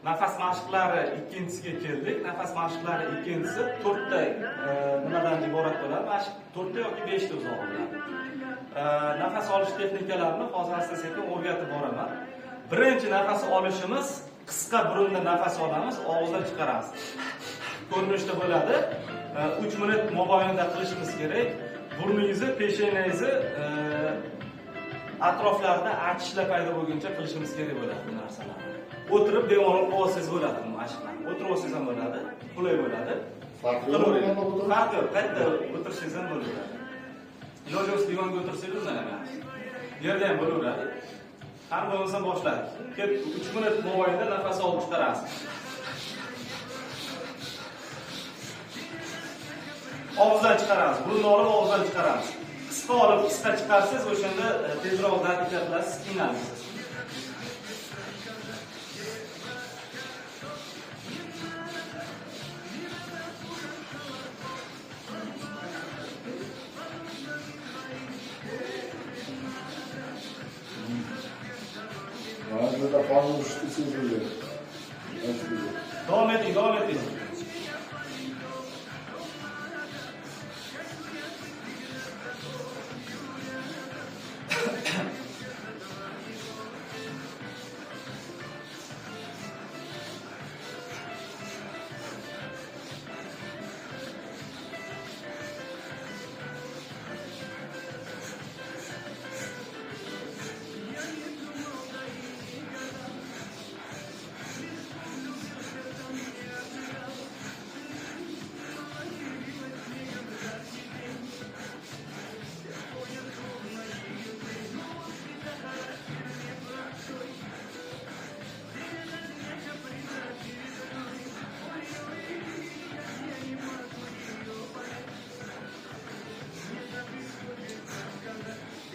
Nafas mashqlari ikkinchisiga keldik. Nafas mashqlari ikkinchisi 4 ta nimadan iborat bo'ladi? Mashq 4 ta yoki 5 ta uzoq bo'ladi. Nafas olish texnikalarini hozir asta-sekin o'rgatib boraman. Birinchi nafas olishimiz qisqa burundan nafas olamiz, og'izdan chiqaramiz. Ko'rinishda bo'ladi. 3 minut mobaynida qilishimiz kerak. Burningizni, peshanangizni atroflarida achishlar paydo bo'lguncha qilishimiz kerak bo'ladi bu narsalarni. O'tirib bemalol qilsangiz bo'ladi bu mashqlarni. O'tirib olsangiz ham bo'ladi, qulay bo'ladi. Farqi yo'q, qayerda o'tirshingiz ham bo'ladi. Iloji bo'lsa divanga o'tirsangiz ham yaxshi. Yerda ham bo'laveradi. Har bo'lmasa boshladik. 3 minut mobaynida nafas olib chiqarasiz. Og'izdan chiqaramiz. Burunni olib og'izdan chiqaramiz. Qisqa olib, qisqa chiqarsangiz, o'shanda tezroq harakat qilasiz, qiynalmaysiz. Burada fazla uçtuksuz oluyor. Devam edin.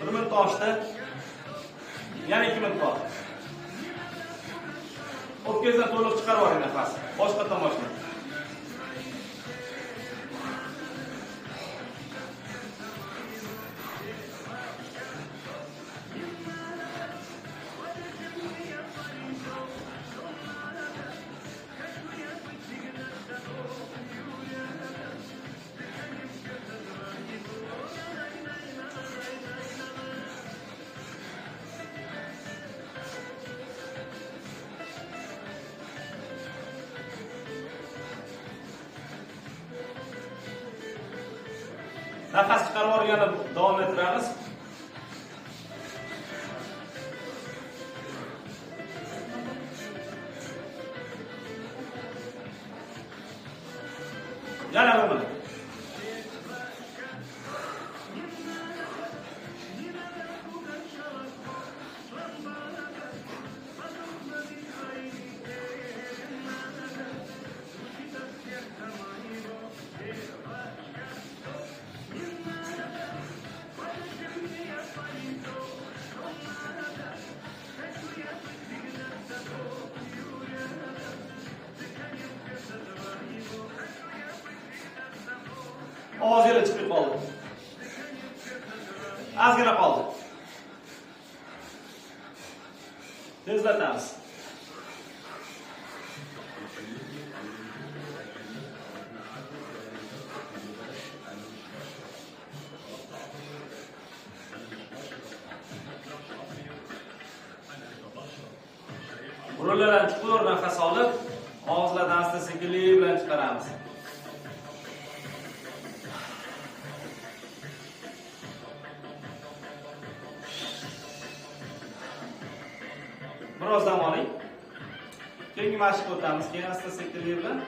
Bir minut oshdi. Yana 2 minut bor. O'tkazdan to'liq chiqarib oling nafas. Boshqatdan boshlang. Nafas chiqarib olganda davom ettiramiz. Yana bir minut. Ovoz yana chiqib qoldi. Ozgina qoldi. Tezlatamiz. Burunlardan chuqur nafas olib, og'izlardan asta-sekinlik bilan chiqaramiz. Biroz dam oling. Keyingi mashqqa o'tamiz. Keyin asta-sekinlik bilan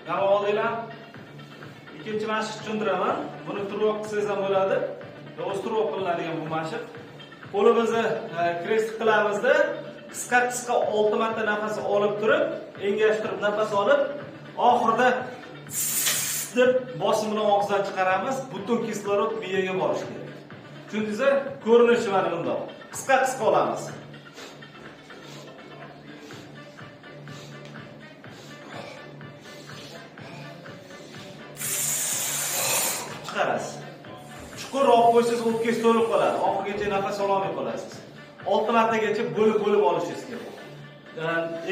dam olinglar. Ikkinchi mashq tushuntiraman. Buni turvoq qilsangiz ham bo'ladi. O'z turvoq qilinadigan bu mashq. Qo'limizni krest qilamizda qisqa 6 marta nafas olib turib, engashtirib nafas olib, oxirida deb bosim bilan og'izdan chiqaramiz. Butun kislorod miyaga borishi kerak. Tushundingizmi? Ko'rinishi mana bundoq. Qisqa olamiz. chiqarasiz. Chuqur olib qo'ysangiz o'pkangiz to'lib qoladi. Oxirigacha nafas ololmay qolasiz. 6 martagacha bo'lib olishingiz kerak.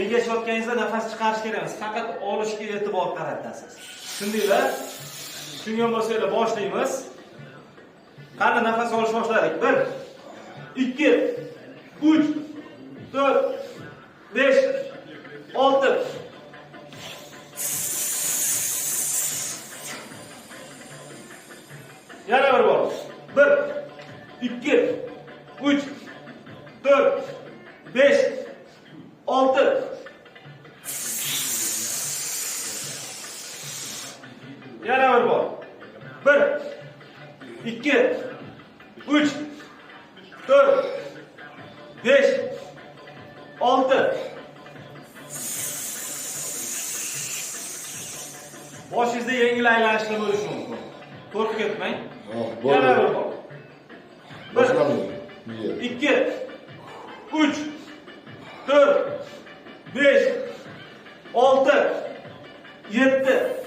Engashayotganingizda nafas chiqarish kerak emas, faqat olishga e'tibor qaratasiz. Shundaylar. Tushungan bo'lsanglar boshlaymiz. Qani nafas olish boshladik. 1 2 3 4 5 6 Yana bir bor. 1 2 3 4 5 6 Yana bir bor. 1 2 3 4 5 6 Boshingizda yengil aylanishlar bo'lishi mumkin. Qo'rqib ketmang. Yana bir bor. 1 2 3 4 5 6 7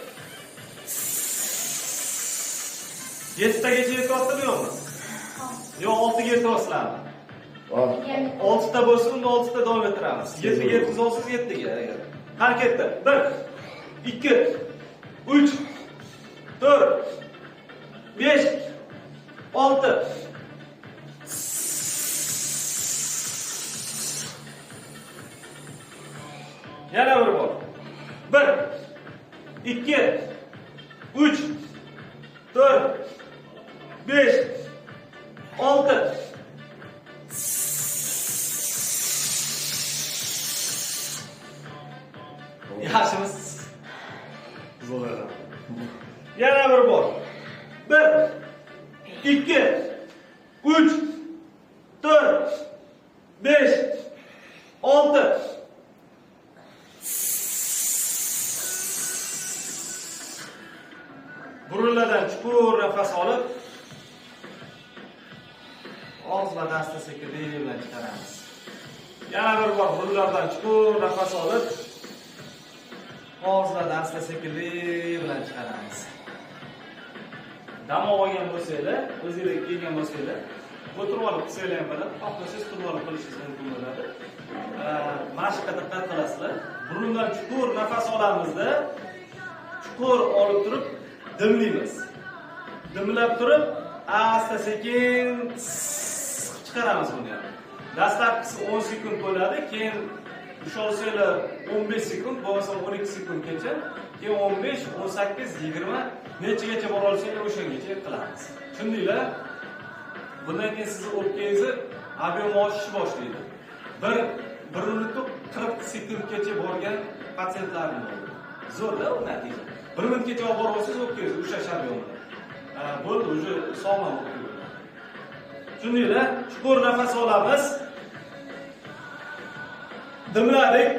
7tagacha yetyaptimi yo'qmi? Yo'q, 6 ga yetyapsizlarmi? 6 ta bo'lsa, unda 6 ta davom ettiramiz. 7 ga yetkazib olsangiz 7 ga agar. Harakatda 1 2 3 4 5 6 Yana bir bor. 1 2 3 4 5 6 Yaxshimiz. Zo'r. Yana bir bor. 1 2 3 4 5 6 Burunlardan chuqur nafas olib, og'izdan asta-sekinlik bilan chiqaramiz. Yana bir bor burunlardan chuqur nafas olib, og'izdan asta-sekinlik bilan chiqaramiz. Dam olgan bo'lsanglar, o'zingizga kelgan bo'lsanglar, o'tirib olib qilsanglar ham bo'ladi, xohlasangiz turib olib qilishingiz mumkin bo'ladi. Mashqqa diqqat qilasizlar. Burundan chuqur nafas olamizda, chuqur olib turib dimlaymiz. Dimlab turib, asta-sekin chiqaramiz buni. Dastlabkisi 10 sekund bo'ladi, keyin usholsanglar 15 sekund, bo'lmasa 12 sekundgacha, keyin 15, 18, 20 nechagacha bora olsanglar o'shagacha qilamiz. Tushundinglar? Bundan keyin siz o'pkangizni ob'em oshishi boshlaydi. 1 minut 40 sekundgacha borgan patsientlarim bo'ldi. Zo'rda u natija. 1 minutgacha olib borib olsangiz o'pkangiz ushlashadi yo'qmi? Bo'ldi, уже sog'lom bo'ldi. Tushundinglar? Chuqur nafas olamiz. Dimladik.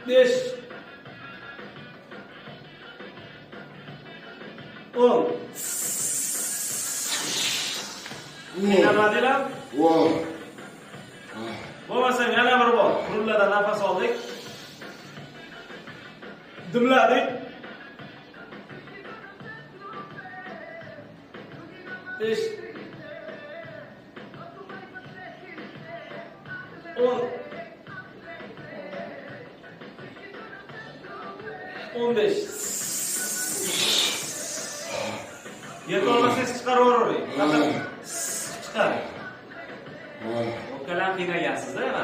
5 10 Qiynalmadinglar? Bo'lmasam yana bir bor. Burunlardan nafas oldik. Dimladik. 5 10 15 Yetolmasangiz chiqarib yuboring. Faqat chiqaring. O'pkalarni qiynagansiz-da mana.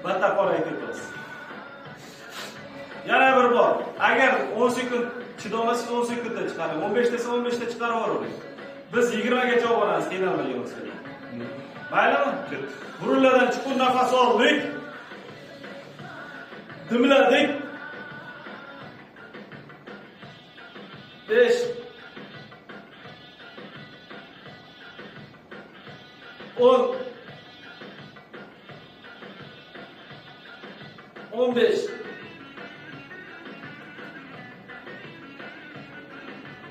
Batta qoraytiramiz. Yana bir bor. Agar 10 sekund chidolmasangiz 10 sekundda chiqaring. 15 desa 15 da chiqarib yuboring. Biz 20 gacha olib boramiz, qiynalmagan bo'lsa. Maylimi? Burunlardan chuqur nafas oldik. Dimladik. 5 10 15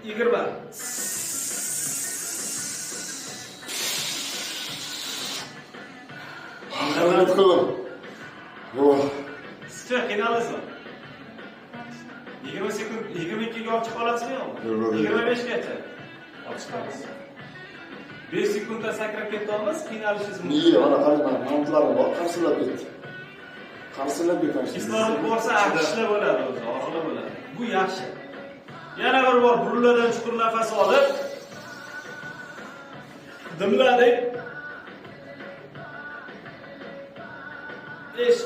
20 Harakat qilib. Sizcha qiynaldingizmi? 20 sekund, 22 ga olib chiqa olasizmi yo'qmi? Yo'q. 25 gacha. Olib chiqamiz. 5 sekundda sakrab ketamiz, qiynalishingiz mumkin. Niye? Bana qarang, mantlarim bor, qarsillab ketdi. Qarsillab ketgan. Kislorod bo'lsa, achishlar bo'ladi o'zi, og'irlar bo'ladi. Bu yaxshi. Yana bir bor burunlardan chuqur nafas olib, dimladik. 5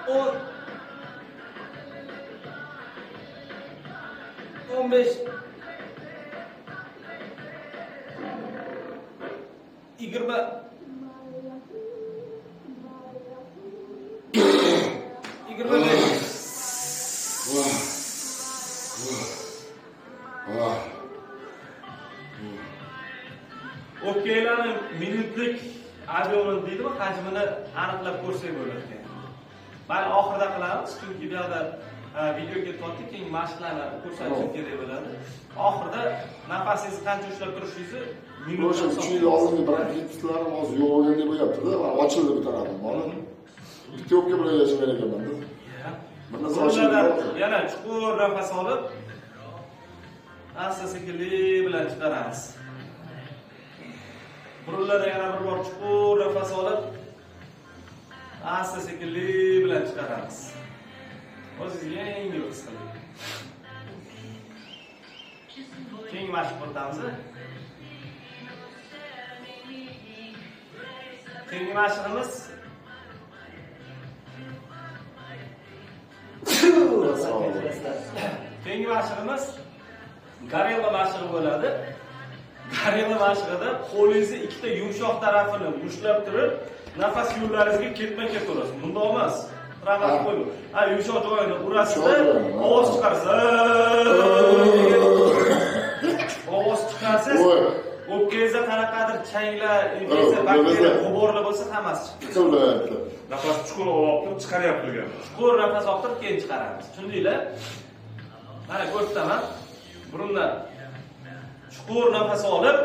10 15 20 O'pkalarning minutlik ob'yomini deydimi, hajmini aniqlab ko'rsak bo'lar ekan. Mana oxirida qilamiz, chunki bu yoqda video ketyapti, keyin mashqlarni ko'rsatishim kerak bo'ladi. Oxirida nafasingizni qancha ushlab turishingizni O'sha 3 yil oldingi bronxitlarim hozir yo'q bo'lgandek bo'lyapti-da, ochildi bu tarafim. Mana bitta o'pka bilan yashagan ekanman-da. Yana chuqur nafas olib, asta-sekinlik bilan chiqaramiz. Burunlardan yana bir bor chuqur nafas olib, asta-sekinlik bilan chiqaramiz. O'zingizga yengil his qiling. Keyin mashq qilamiz. Keyingi mashqimiz Keyingi mashqimiz Garella mashqi bo'ladi. Garella mashqida qo'lingizni ikkita yumshoq tarafini mushlab turib, nafas yo'llaringizga ketma-ket urasiz. Bunday emas. Rahat qo'ying. Ha, yumshoq joyini urasizda, ovoz chiqarasiz. Ovoz chiqarsiz. O'pkangizda qanaqadir changlar, infeksiya, bakteriya, g'uborlar bo'lsa hammasi chiqadi. Nafas chuqur olib chiqaryapti ular. Chuqur nafas olib keyin chiqaramiz. Tushundinglar? Mana ko'rsataman. Burundan chuqur nafas olib,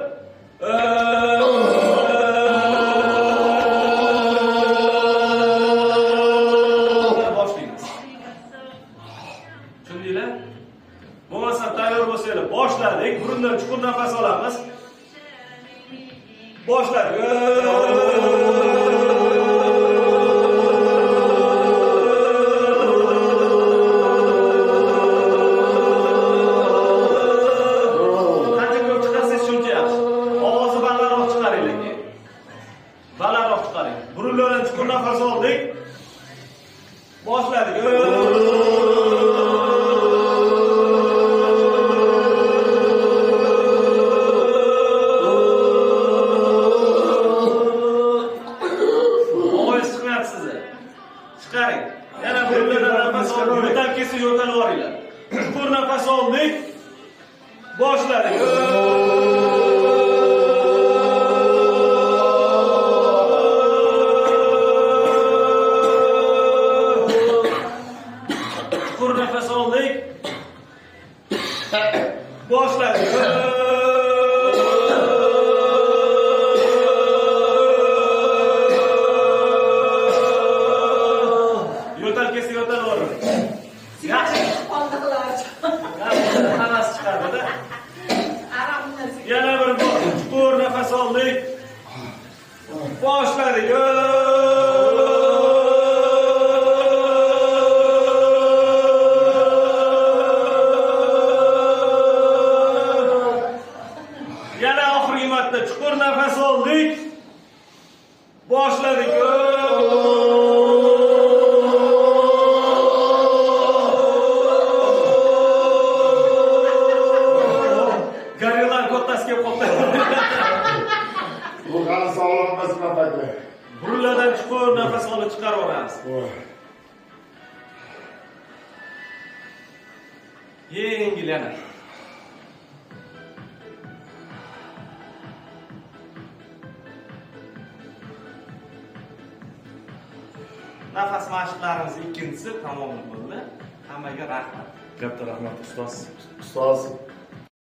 boshlaymiz. Tushundinglar? Bo'lmasa tayyor bo'lsanglar, boshladik. Burundan chuqur nafas olamiz. Boshladik. Burunlardan chuqur nafas oldik. Boshladik. Ovoz chiqmayapti sizlar. Chiqaring. Yana burunlardan nafas olib, yo'tal kesib yo'tal oringlar. Chuqur nafas oldik. Boshladik. Nafas oldik. Boshladik. Yo'tal kesib yo'tal oring. Yaxshi. Hammasi chiqadi-da. Yana bir bor chuqur nafas oldik. Boshladik. Chuqur nafas oldik. Boshladik. Garellar ko'ttasiga qoldi. Bu qani sog'lom emas nafaqat. Burunlardan chuqur nafas olib chiqarib olamiz. Yengil yana. Nafas mashqlarimiz ikkinchisi tamom bo'ldi. Hammaga rahmat. Katta rahmat ustoz. Ustoz.